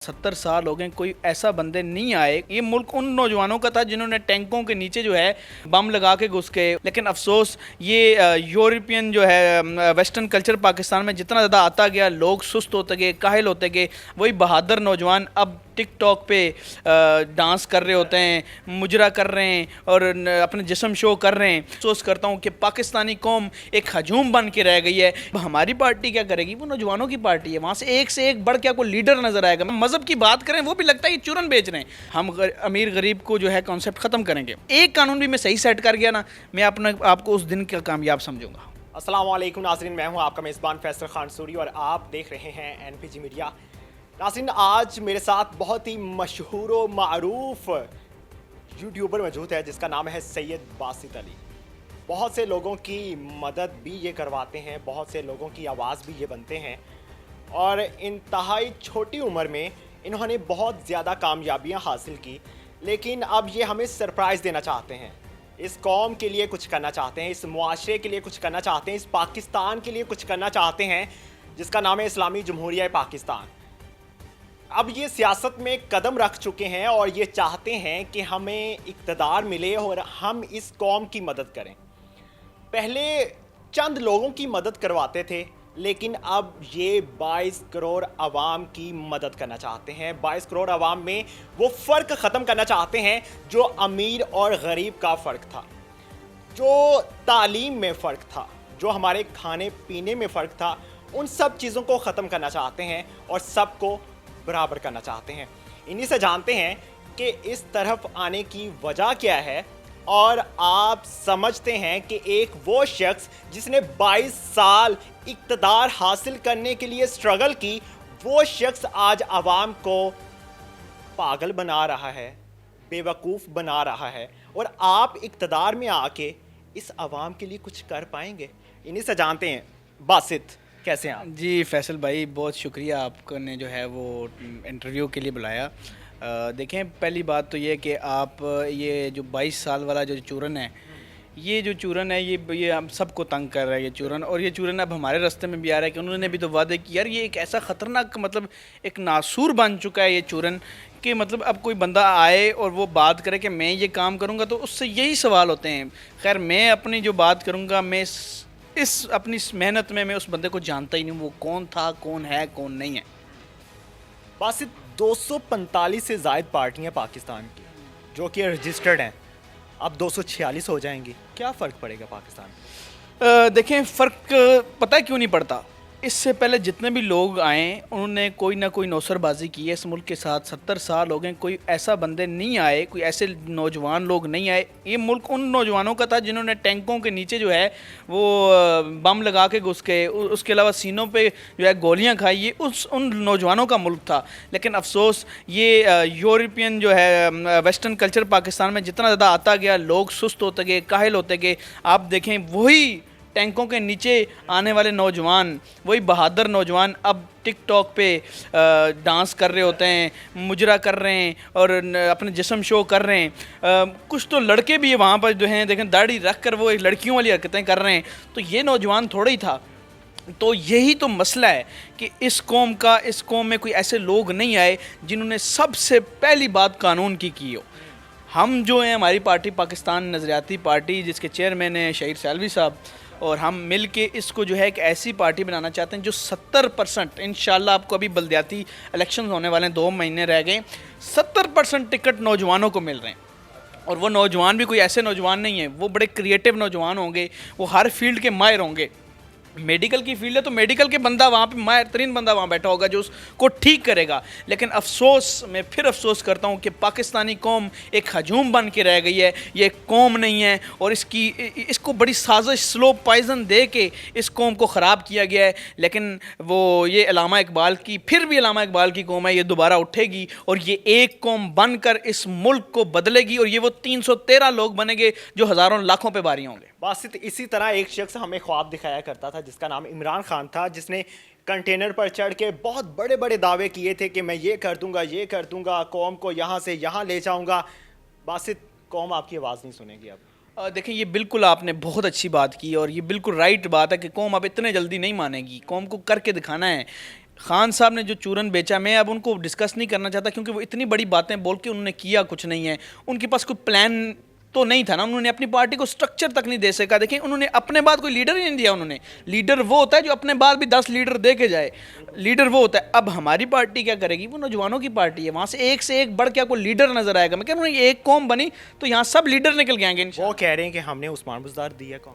70 साल हो गए, कोई ऐसा बंदे नहीं आए। ये मुल्क उन नौजवानों का था जिन्होंने टैंकों के नीचे जो है बम लगा के घुस गए। लेकिन अफसोस ये यूरोपियन जो है वेस्टर्न कल्चर पाकिस्तान में जितना ज़्यादा आता गया, लोग सुस्त होते गए, काहिल होते गए। वही बहादुर नौजवान अब टिकटॉक पे डांस कर रहे होते हैं, मुजरा कर रहे हैं और अपने जिस्म शो कर रहे हैं। अफसोस करता हूँ कि पाकिस्तानी कौम एक हजूम बन के रह गई है। हमारी पार्टी क्या करेगी? वो नौजवानों की पार्टी है, वहाँ से एक बढ़ के आपको लीडर नजर आएगा। मजहब की बात करें वो भी लगता है कि चूरन बेच रहे हैं। हम अमीर गरीब को जो है कॉन्सेप्ट खत्म करेंगे। एक कानून भी मैं सही सेट कर गया ना, मैं अपने आपको उस दिन का कामयाब समझूंगा। अस्सलाम वालेकुम नाज़रीन, मैं हूं आपका मेज़बान फैसल खान सूरी और आप देख रहे हैं एनपीजी मीडिया। नाज़रीन, आज मेरे साथ बहुत ही मशहूर व मारूफ यूट्यूबर मौजूद है जिसका नाम है सैयद बासित अली। बहुत से लोगों की मदद भी ये करवाते हैं, बहुत से लोगों की आवाज़ भी ये बनते हैं और इंतहाई छोटी उम्र में इन्होंने बहुत ज़्यादा कामयाबियाँ हासिल की। लेकिन अब ये हमें सरप्राइज़ देना चाहते हैं, इस कौम के लिए कुछ करना चाहते हैं, इस मुआशरे के लिए कुछ करना चाहते हैं, इस पाकिस्तान के लिए कुछ करना चाहते हैं जिसका नाम है इस्लामी जमहूरिया पाकिस्तान। अब ये सियासत में कदम रख चुके हैं और ये चाहते हैं कि हमें इक़्तिदार मिले और हम इस कौम की मदद करें। पहले चंद लोगों की मदद करवाते थे, लेकिन अब ये 22 करोड़ आवाम की मदद करना चाहते हैं। 22 करोड़ आवाम में वो फ़र्क ख़त्म करना चाहते हैं जो अमीर और गरीब का फ़र्क था, जो तालीम में फ़र्क था, जो हमारे खाने पीने में फ़र्क था। उन सब चीज़ों को ख़त्म करना चाहते हैं और सबको बराबर करना चाहते हैं। इन्हीं से जानते हैं कि इस तरफ आने की वजह क्या है और आप समझते हैं कि एक वो शख्स जिसने 22 साल इक़्तिदार हासिल करने के लिए स्ट्रगल की, वो शख्स आज आवाम को पागल बना रहा है, बेवकूफ़ बना रहा है और आप इक़्तिदार में आके इस आवाम के लिए कुछ कर पाएंगे? इन्हीं से जानते हैं। बासित, कैसे हैं आप? जी फैसल भाई, बहुत शुक्रिया आपने जो है वो इंटरव्यू के लिए बुलाया। देखें, पहली बात तो ये कि आप ये जो 22 साल वाला जो चूरन है, ये जो चूरन है ये हम सबको तंग कर रहा है ये चूरन। और ये चूरन अब हमारे रास्ते में भी आ रहा है कि उन्होंने भी तो वादे किए। यार ये एक ऐसा ख़तरनाक मतलब एक नासूर बन चुका है ये चूरन कि मतलब अब कोई बंदा आए और वो बात करे कि मैं ये काम करूँगा तो उससे यही सवाल होते हैं। खैर, मैं अपनी जो बात करूँगा, मैं इस अपनी इस मेहनत में मैं उस बंदे को जानता ही नहीं, वो कौन था, कौन है, कौन नहीं है। बासित, 245 से ज़ायद पार्टियां पाकिस्तान की जो कि रजिस्टर्ड हैं, अब 246 हो जाएंगी। क्या फ़र्क पड़ेगा पाकिस्तान में? देखें, फ़र्क पता है क्यों नहीं पड़ता? इससे पहले जितने भी लोग आए उन्होंने कोई ना कोई नौसरबाजी की है इस मुल्क के साथ। 70 साल हो गए, कोई ऐसा बंदे नहीं आए, कोई ऐसे नौजवान लोग नहीं आए। ये मुल्क उन नौजवानों का था जिन्होंने टैंकों के नीचे जो है वो बम लगा के घुस गए, उसके अलावा सीनों पे जो है गोलियां खाई। ये उन नौजवानों का मुल्क था। लेकिन अफसोस ये यूरोपियन जो है वेस्टर्न कल्चर पाकिस्तान में जितना ज़्यादा आता गया, लोग सुस्त होते गए, काहिल होते गए। आप देखें, वही टैंकों के नीचे आने वाले नौजवान, वही बहादुर नौजवान अब टिकटॉक पे डांस कर रहे होते हैं, मुजरा कर रहे हैं और अपने जिस्म शो कर रहे हैं। कुछ तो लड़के भी वहाँ पर जो हैं, देखें, दाढ़ी रख कर वो एक लड़कियों वाली हरकतें कर रहे हैं। तो ये नौजवान थोड़ा ही था। तो यही तो मसला है कि इस कौम में कोई ऐसे लोग नहीं आए जिन्होंने सबसे पहली बात कानून की हो। हम जो हैं, हमारी पार्टी पाकिस्तान नज़रियाती पार्टी, जिसके चेयरमैन हैं शहीद सैलवी साहब, और हम मिल के इसको जो है एक ऐसी पार्टी बनाना चाहते हैं जो 70% इंशाल्लाह, आपको अभी बल्दियाती इलेक्शन होने वाले हैं, 2 महीने रह गए, 70% टिकट नौजवानों को मिल रहे हैं। और वो नौजवान भी कोई ऐसे नौजवान नहीं हैं, वो बड़े क्रिएटिव नौजवान होंगे, वो हर फील्ड के माहिर होंगे। मेडिकल की फील्ड है तो मेडिकल के बंदा वहाँ पे माहिर तरीन बंदा वहाँ बैठा होगा जो उसको ठीक करेगा। लेकिन अफसोस, मैं फिर अफसोस करता हूँ कि पाकिस्तानी कौम एक हजूम बन के रह गई है। ये एक कौम नहीं है और इसको बड़ी साजिश, स्लो पॉइजन दे के इस कौम को ख़राब किया गया है। लेकिन वो ये अल्लामा इकबाल की, फिर भी अल्लामा इकबाल की कौम है, ये दोबारा उठेगी और ये एक कौम बनकर इस मुल्क को बदलेगी और ये वो 313 लोग बनेंगे जो हज़ारों लाखों पे भारी होंगे। बासित, इसी तरह एक शख्स हमें ख्वाब दिखाया करता था जिसका नाम इमरान खान था, जिसने कंटेनर पर चढ़ के बहुत बड़े बड़े दावे किए थे कि मैं ये कर दूंगा, कौम को यहाँ से यहाँ ले जाऊंगा। बासित, कौम आपकी आवाज़ नहीं सुनेगी अब। देखें, ये बिल्कुल आपने बहुत अच्छी बात की और ये बिल्कुल राइट बात है कि कौम अब इतने जल्दी नहीं मानेगी। कौम को करके दिखाना है। खान साहब ने जो चूरन बेचा, मैं अब उनको डिस्कस नहीं करना चाहता क्योंकि वो इतनी बड़ी बातें बोल के उन्होंने किया कुछ नहीं है। उनके पास कोई प्लान तो नहीं था ना, उन्होंने अपनी पार्टी को स्ट्रक्चर तक नहीं दे सका। देखिए उन्होंने अपने बाद कोई लीडर ही नहीं दिया। उन्होंने लीडर वो होता है जो अपने बाद भी 10 लीडर दे के जाए, लीडर वो होता है। अब हमारी पार्टी क्या करेगी, वो नौजवानों की पार्टी है, वहाँ से एक बढ़ के आपको लीडर नजर आएगा। मैं कह रहा हूँ एक कौम बनी तो यहाँ सब लीडर निकल के आएंगे। वो कह रहे हैं कि हमने उस्मान बुज़दार दिया कौन।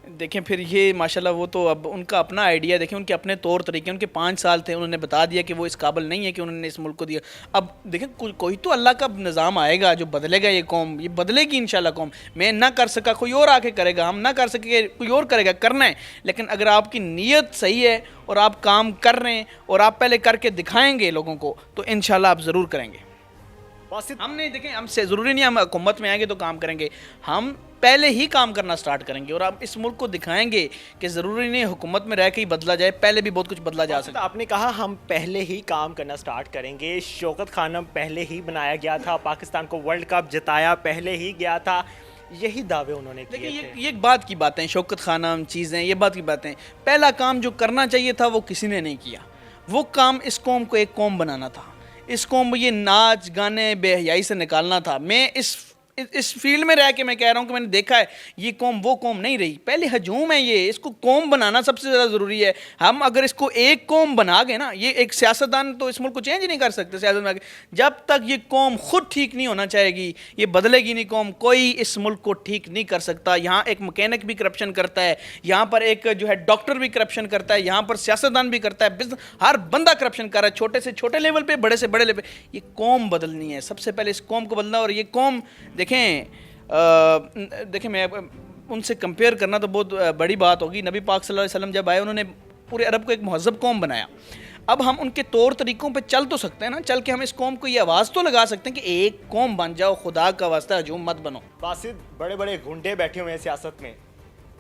देखें फिर ये माशाल्लाह वो तो अब उनका अपना आइडिया, देखें उनके अपने तौर तरीके, उनके 5 साल थे, उन्होंने बता दिया कि वो इस काबिल नहीं है कि उन्होंने इस मुल्क को दिया। अब देखें कोई तो अल्लाह का निज़ाम आएगा जो बदलेगा ये कौम, ये बदलेगी इंशाल्लाह कौम। मैं ना कर सका कोई और आके करेगा, हम ना कर सके कोई और करेगा, करना है। लेकिन अगर आपकी नीयत सही है और आप काम कर रहे हैं और आप पहले करके दिखाएंगे लोगों को तो इंशाल्लाह आप ज़रूर करेंगे। हम नहीं, देखें हमसे ज़रूरी नहीं हम हुकूमत में आएंगे तो काम करेंगे, हम पहले ही काम करना स्टार्ट करेंगे और आप इस मुल्क को दिखाएंगे कि ज़रूरी नहीं हुकूमत में रह के ही बदला जाए, पहले भी बहुत कुछ बदला जा सकता है। आपने कहा हम पहले ही काम करना स्टार्ट करेंगे। शौकत खानम पहले ही बनाया गया था, पाकिस्तान को वर्ल्ड कप जिताया पहले ही गया था, यही दावे उन्होंने किए थे। ये एक बात की बातें, शौकत खानम चीज़ें, ये बात की बातें। पहला काम जो करना चाहिए था वो किसी ने नहीं किया। वो काम इस कौम को एक कौम बनाना था, इस कौम में ये नाच गाने बेहयाई से निकालना था। मैं इस फील्ड में रह के मैं कह रहा हूँ कि मैंने देखा है ये कौम वो कौम नहीं रही, पहले हजूम है ये, इसको कौम बनाना सबसे ज़्यादा ज़रूरी है। हम अगर इसको एक कौम बना गए ना, ये एक सियासतदान तो इस मुल्क को चेंज नहीं कर सकते सियासत में आगे, जब तक ये कौम खुद ठीक नहीं होना चाहेगी, ये बदलेगी नहीं कौम, कोई इस मुल्क को ठीक नहीं कर सकता। यहाँ एक मकैनिक भी करप्शन करता है, यहाँ पर एक जो है डॉक्टर भी करप्शन करता है, यहाँ पर सियासतदान भी करता है, बिजनेस हर बंदा करप्शन कर रहा है, छोटे से छोटे लेवल पे, बड़े से बड़े लेवल पे। ये कौम बदलनी है, सबसे पहले इस कौम को बदलना। और ये कौम देखें मैं उनसे कंपेयर करना तो बहुत बड़ी बात होगी। नबी पाक सल्लल्लाहु अलैहि वसल्लम जब आए उन्होंने पूरे अरब को एक महज़ब कौम बनाया। अब हम उनके तौर तरीक़ों पे चल तो सकते हैं ना, चल के हम इस कौम को ये आवाज़ तो लगा सकते हैं कि एक कौम बन जाओ, खुदा का वास्ता हजूम मत बनो। बासित बड़े बड़े गुंडे बैठे हुए हैं सियासत में,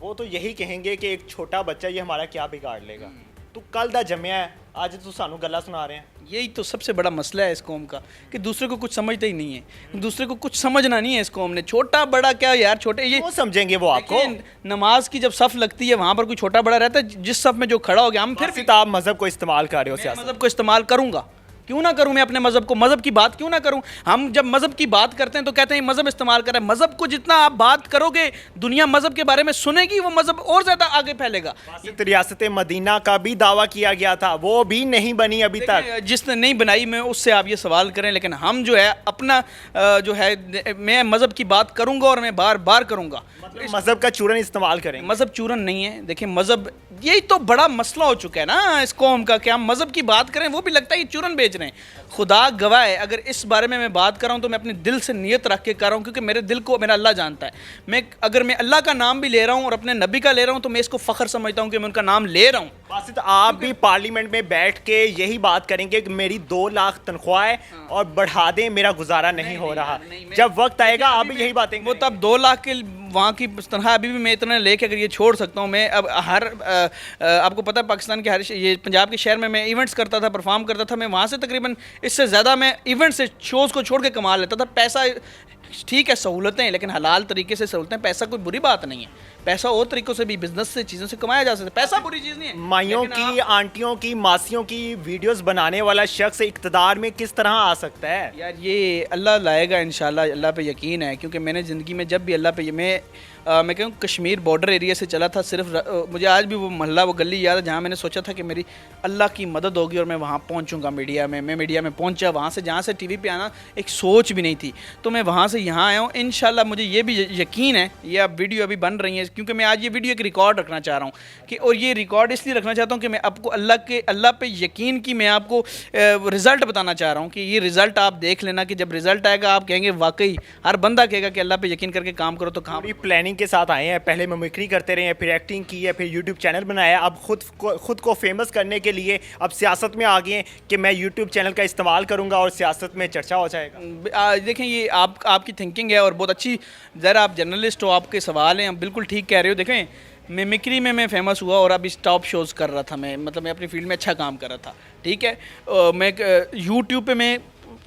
वो तो यही कहेंगे कि एक छोटा बच्चा ये हमारा क्या बिगाड़ लेगा। तो कल दा जमया है, आज तो सानू गल्ला सुना रहे हैं। यही तो सबसे बड़ा मसला है इस कौम का कि दूसरे को कुछ समझते ही नहीं है, दूसरे को कुछ समझना नहीं है इस कौम ने। छोटा बड़ा क्या यार, छोटे ये वो समझेंगे वो आपको। नमाज की जब सफ़ लगती है वहाँ पर कोई छोटा बड़ा रहता है, जिस सफ़ में जो खड़ा हो गया हम फिर आप मजहब को इस्तेमाल कर रहे हो सियासत। मजहब को इस्तेमाल करूँगा, क्यों ना करूं मैं अपने मज़हब को, मज़हब की बात क्यों ना करूं। हम जब मज़हब की बात करते हैं तो कहते हैं मज़हब इस्तेमाल कर रहे हैं। मज़हब को जितना आप बात करोगे, दुनिया मज़हब के बारे में सुनेगी, वो मज़हब और ज़्यादा आगे फैलेगा। रियासत मदीना का भी दावा किया गया था, वो भी नहीं बनी अभी तक। जिसने नहीं बनाई मैं उससे आप ये सवाल करें, लेकिन हम जो है अपना जो है मैं मज़हब की बात करूँगा और मैं बार बार करूँगा। मज़हब का चूरन इस्तेमाल करें। मज़हब चूरन नहीं है। देखिए मज़हब, यही तो बड़ा मसला हो चुका है ना इस कौम का कि हम मज़हब की बात करें वो भी लगता है कि चूरन बेच रहे हैं। खुदा गवाह है, अगर इस बारे में मैं बात कर रहा हूँ तो मैं अपने दिल से नियत रख के कर रहा हूँ, क्योंकि मेरे दिल को मेरा अल्लाह जानता है। अगर मैं अल्लाह का नाम भी ले रहा हूँ और अपने नबी का ले रहा हूँ तो मैं इसको फ़ख्र समझता हूँ कि मैं उनका नाम ले रहा हूँ। बासित आप भी पार्लियामेंट में बैठ के यही बात करेंगे कि मेरी 2 लाख तनख्वाह है और बढ़ा दें, मेरा गुजारा नहीं हो रहा। जब वक्त आएगा आप भी यही बातें, वो तब 2 लाख के वहाँ की तनख्वाह अभी भी मैं इतना लेके अगर ये छोड़ सकता हूँ। मैं अब आपको पता है पाकिस्तान के ये पंजाब के शहर में मैं इवेंट्स करता था, परफॉर्म करता था, मैं वहाँ से तकरीबन इससे ज़्यादा मैं इवेंट से शोज़ को छोड़ के कमा लेता था। पैसा ठीक है, सहूलतें, लेकिन हलाल तरीके से सहूलतें, पैसा कोई बुरी बात नहीं है। पैसा और तरीक़ों से भी, बिजनेस से, चीज़ों से कमाया जा सकता है, पैसा बुरी चीज़ नहीं है। माइयों की, आंटियों की, मासियों की वीडियोस बनाने वाला शख्स इक़्तिदार में किस तरह आ सकता है? यार ये अल्लाह लाएगा इंशाल्लाह, अल्लाह पे यकीन है। क्योंकि मैंने ज़िंदगी में जब भी अल्लाह पे मैं कहूँ कश्मीर बॉर्डर एरिया से चला था, सिर्फ मुझे आज भी वो मोहल्ला, वो गली याद है जहाँ मैंने सोचा था कि मेरी अल्लाह की मदद होगी और मैं वहाँ पहुँचूँगा मीडिया में। मैं मीडिया में पहुँचा, वहाँ से जहाँ से टीवी पे आना एक सोच भी नहीं थी, तो मैं वहाँ से यहाँ आया हूँ। इंशाल्लाह मुझे ये भी यकीन है, ये अब वीडियो अभी बन रही है क्योंकि मैं आज ये वीडियो एक रिकॉर्ड रखना चाह रहा हूँ कि, और ये रिकॉर्ड इसलिए रखना चाहता हूँ कि मैं आपको अल्लाह पे यकीन की मैं आपको रिज़ल्ट बताना चाह रहा हूँ कि ये रिज़ल्ट आप देख लेना कि जब रिज़ल्ट आएगा आप कहेंगे वाकई, हर बंदा कहेगा कि अल्लाह पे यकीन करके काम करो। तो काम प्लानिंग के साथ आए हैं, पहले मिमिक्री करते रहे हैं, फिर एक्टिंग की है, फिर यूट्यूब चैनल बनाया, अब खुद को फेमस करने के लिए अब सियासत में आ गए हैं कि मैं यूट्यूब चैनल का इस्तेमाल करूँगा और सियासत में चर्चा हो जाएगा। देखें ये आपकी थिंकिंग है और बहुत अच्छी, ज़रा आप जर्नलिस्ट हो, आपके सवाल हैं, आप बिल्कुल ठीक कह रहे हो। देखें मिमिक्री में मैं फेमस हुआ और अभी टॉप शोज़ कर रहा था, मैं मतलब मैं अपनी फील्ड में अच्छा काम कर रहा था, ठीक है। मैं यूट्यूब पे मैं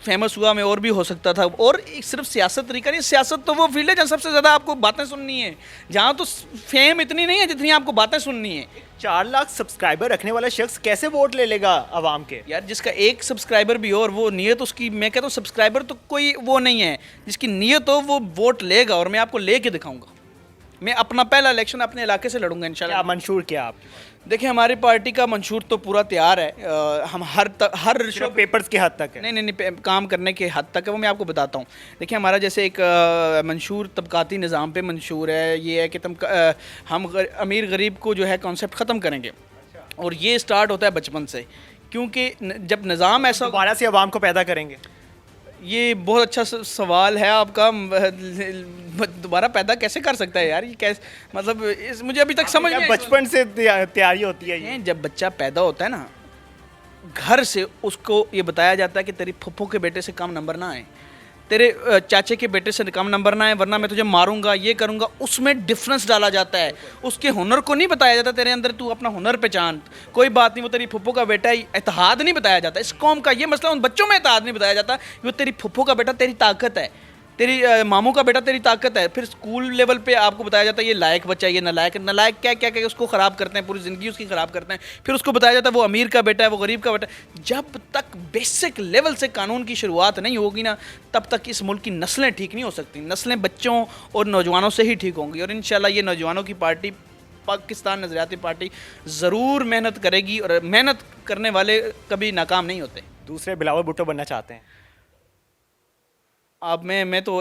फेमस हुआ, मैं और भी हो सकता था। और एक सिर्फ सियासत तरीका नहीं, सियासत तो वो फील्ड है जहाँ सबसे ज़्यादा आपको बातें सुननी है, जहाँ तो फेम इतनी नहीं है जितनी आपको बातें सुननी है। 4 लाख सब्सक्राइबर रखने वाला शख्स कैसे वोट ले लेगा आवाम के? यार जिसका एक सब्सक्राइबर भी हो और वो नियत उसकी, मैं कहता हूँ सब्सक्राइबर तो कोई वो नहीं है, जिसकी नियत हो वो वोट लेगा। और मैं आपको लेके दिखाऊंगा। मैं अपना पहला इलेक्शन अपने इलाके से लड़ूंगा इंशाल्लाह। क्या मंशूर क्या आपके पास? देखिए हमारी पार्टी का मंशूर तो पूरा तैयार है। हम हर सिर्फ पेपर्स की हद तक है? नहीं, काम करने के हद तक है, वो मैं आपको बताता हूँ। देखिए हमारा जैसे एक मंशूर तबकाती निज़ाम पे मंशूर है, ये है कि हम अमीर गरीब को जो है कॉन्सेप्ट ख़त्म करेंगे। और ये स्टार्ट होता है बचपन से, क्योंकि जब निज़ाम ऐसा दोबारा से आवाम को पैदा करेंगे। ये बहुत अच्छा सवाल है आपका। दोबारा पैदा कैसे कर सकता है यार, ये कैसे, मतलब मुझे अभी तक समझ नहीं। बचपन से तैयारी होती है ये। जब बच्चा पैदा होता है ना, घर से उसको ये बताया जाता है कि तेरी फुफ्फो के बेटे से कम नंबर ना आए, तेरे चाचे के बेटे से कम नंबर ना आए, वरना मैं तुझे मारूंगा, ये करूंगा। उसमें डिफरेंस डाला जाता है, उसके हुनर को नहीं बताया जाता। तेरे अंदर तू अपना हुनर पहचान, कोई बात नहीं, वो तेरी फुफ्फो का बेटा है, इत्तेहाद नहीं बताया जाता। इस कौम का ये मसला, उन बच्चों में इत्तेहाद नहीं बताया जाता कि वो तेरी फुफ्फो का बेटा तेरी ताकत है, तेरी मामू का बेटा तेरी ताकत है। फिर स्कूल लेवल पे आपको बताया जाता है ये लायक बच्चा है, ये नालायक। नालायक क्या क्या क्या उसको ख़राब करते हैं, पूरी ज़िंदगी उसकी ख़राब करते हैं। फिर उसको बताया जाता है वो अमीर का बेटा है, वो गरीब का बेटा है। जब तक बेसिक लेवल से कानून की शुरुआत नहीं होगी ना, तब तक इस मुल्क की नस्लें ठीक नहीं हो सकती। नस्लें बच्चों और नौजवानों से ही ठीक होंगी। और इंशाल्लाह ये नौजवानों की पार्टी, पाकिस्तान नज़रियाती पार्टी, ज़रूर मेहनत करेगी। और मेहनत करने वाले कभी नाकाम नहीं होते। दूसरे बिलावल भुट्टो बनना चाहते हैं आप? मैं तो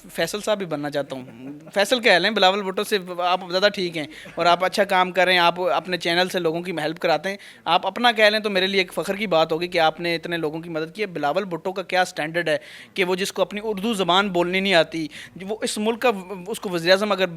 फैसल साहब भी बनना चाहता हूँ। फैसल कह लें, बिलावल भुट्टो से आप ज़्यादा ठीक हैं और आप अच्छा काम कर रहे हैं। आप अपने चैनल से लोगों की हेल्प कराते हैं। आप अपना कह लें तो मेरे लिए एक फ़ख्र की बात होगी कि आपने इतने लोगों की मदद की है। बिलावल भुट्टो का क्या स्टैंडर्ड है कि वो जिसको अपनी उर्दू ज़बान बोलनी नहीं आती, वो इस मुल्क का, उसको वज़ीर-ए-आज़म अगर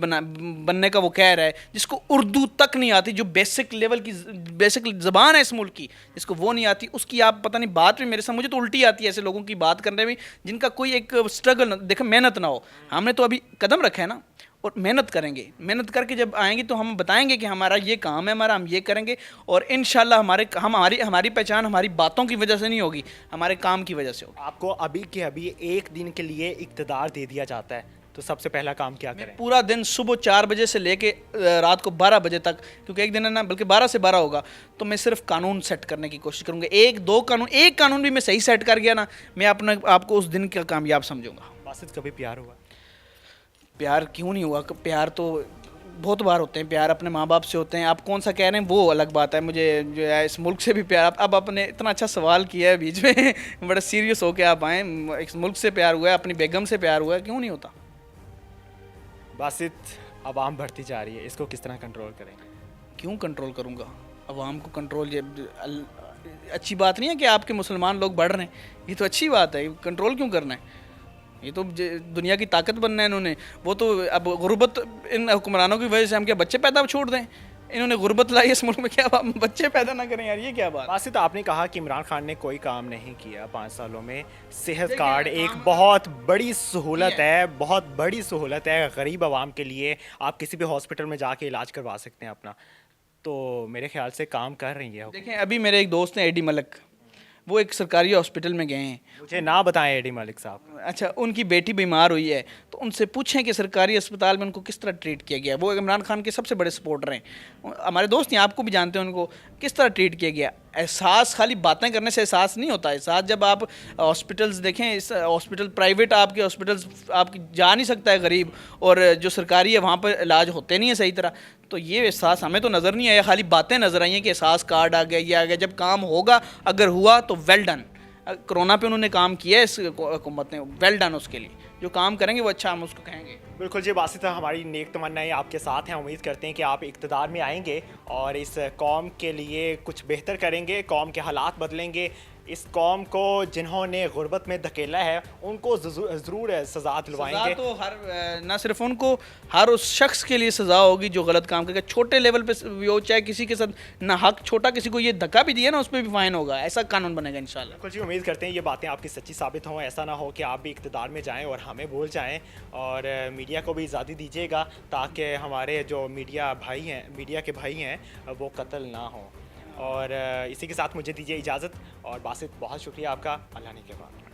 बनने का वो कह रहा है, जिसको उर्दू तक नहीं आती, जो बेसिक लेवल की बेसिक ज़बान है इस मुल्क की, जिसको वो नहीं आती, उसकी आप पता नहीं बात भी मेरे साथ, मुझे तो उल्टी आती है ऐसे लोगों की बात करने में, जिनका कोई एक स्ट्रगल, देखो मेहनत ना हो। हमने तो अभी कदम रखा है ना, और मेहनत करेंगे। मेहनत करके जब आएंगे तो हम बताएंगे कि हमारा ये काम है, हमारा हम ये करेंगे। और इंशाल्लाह हमारी पहचान हमारी बातों की वजह से नहीं होगी, हमारे काम की वजह से होगी। आपको अभी के अभी एक दिन के लिए इक़्तिदार दे दिया जाता है, तो सबसे पहला काम क्या करें? पूरा दिन सुबह 4 बजे से लेके रात को 12 बजे तक, क्योंकि एक दिन है ना, बल्कि 12 से 12 होगा, तो मैं सिर्फ कानून सेट करने की कोशिश करूँगा। एक कानून भी मैं सही सेट कर गया ना, मैं अपने आपको उस दिन का कामयाब समझूंगा। बासित कभी प्यार हुआ? प्यार क्यों नहीं हुआ? प्यार तो बहुत बार होते हैं। प्यार अपने माँ बाप से होते हैं। आप कौन सा कह रहे हैं वो अलग बात है। मुझे जो है इस मुल्क से भी प्यार, अब आपने इतना अच्छा सवाल किया है बीच में बड़ा सीरियस होके आप आए। इस मुल्क से प्यार हुआ है, अपनी बेगम से प्यार हुआ है, क्यों नहीं होता? बासित, आवाम बढ़ती जा रही है, इसको किस तरह कंट्रोल करेंगे? क्यों कंट्रोल करूँगा? आवाम को कंट्रोल, ये अच्छी बात नहीं है कि आपके मुसलमान लोग बढ़ रहे हैं, ये तो अच्छी बात है। कंट्रोल क्यों करना है? ये तो दुनिया की ताकत बनना है इन्होंने। वो तो अब गुर्बत, इन हुक्मरानों की वजह से हम क्या बच्चे पैदा छोड़ दें? इन्होंने गुर्बत लाई इस मुल्क में, क्या बच्चे पैदा ना करें यार, ये क्या बात? बासित, आपने कहा कि इमरान खान ने कोई काम नहीं किया 5 सालों में। सेहत कार्ड एक बहुत बड़ी सहूलत है, बहुत बड़ी सहूलत है गरीब आवाम के लिए। आप किसी भी हॉस्पिटल में जाके इलाज करवा सकते हैं अपना, तो मेरे ख्याल से काम कर रही है। देखें अभी मेरे एक दोस्त हैं एडी मलिक, वो एक सरकारी हॉस्पिटल में गए हैं। मुझे ना बताएं एडी मलिक साहब। अच्छा, उनकी बेटी बीमार हुई है, तो उनसे पूछें कि सरकारी अस्पताल में उनको किस तरह ट्रीट किया गया। वो इमरान खान के सबसे बड़े सपोर्टर हैं, हमारे दोस्त हैं, आपको भी जानते हैं उनको, किस तरह ट्रीट किया गया। एहसास खाली बातें करने से एहसास नहीं होता। एहसास जब आप हॉस्पिटल्स देखें, इस हॉस्पिटल प्राइवेट आपके हॉस्पिटल्स आपकी जा नहीं सकता है गरीब, और जो सरकारी है वहाँ पर इलाज होते नहीं है सही तरह। तो ये एहसास हमें तो नज़र नहीं आया, खाली बातें नज़र आई हैं कि एहसास कार्ड आ गया, ये आ गया। जब काम होगा, अगर हुआ तो वेल डन। कोरोना पे उन्होंने काम किया है इस हुकूमत ने, वेल डन। उसके लिए जो काम करेंगे वो अच्छा, हम उसको कहेंगे। बिल्कुल जी बासित, हमारी नेक तमन्नाएं आपके साथ हैं। उम्मीद करते हैं कि आप इक़्तिदार में आएंगे और इस कौम के लिए कुछ बेहतर करेंगे, कौम के हालात बदलेंगे। इस कौम को जिन्होंने गुर्बत में धकेला है उनको ज़रूर सज़ा दिलवाएंगे। तो हर ना सिर्फ उनको, हर उस शख्स के लिए सज़ा होगी जो गलत काम करेगा, छोटे लेवल पे भी हो, चाहे किसी के साथ ना हक छोटा किसी को ये धक्का भी दिया ना, उस पर भी फाइन होगा। ऐसा कानून बनेगा इंशाल्लाह। बिल्कुल जी, उम्मीद करते हैं ये बातें आपकी सच्ची साबित हों। ऐसा ना हो कि आप भी इक़्तिदार में जाएँ और हमें भूल जाएँ। और मीडिया को भी इजाज़त दीजिएगा ताकि हमारे जो मीडिया के भाई हैं वो कत्ल ना हों। और इसी के साथ मुझे दीजिए इजाज़त। और बासित, बहुत शुक्रिया आपका। अल्लाह ने के बाद।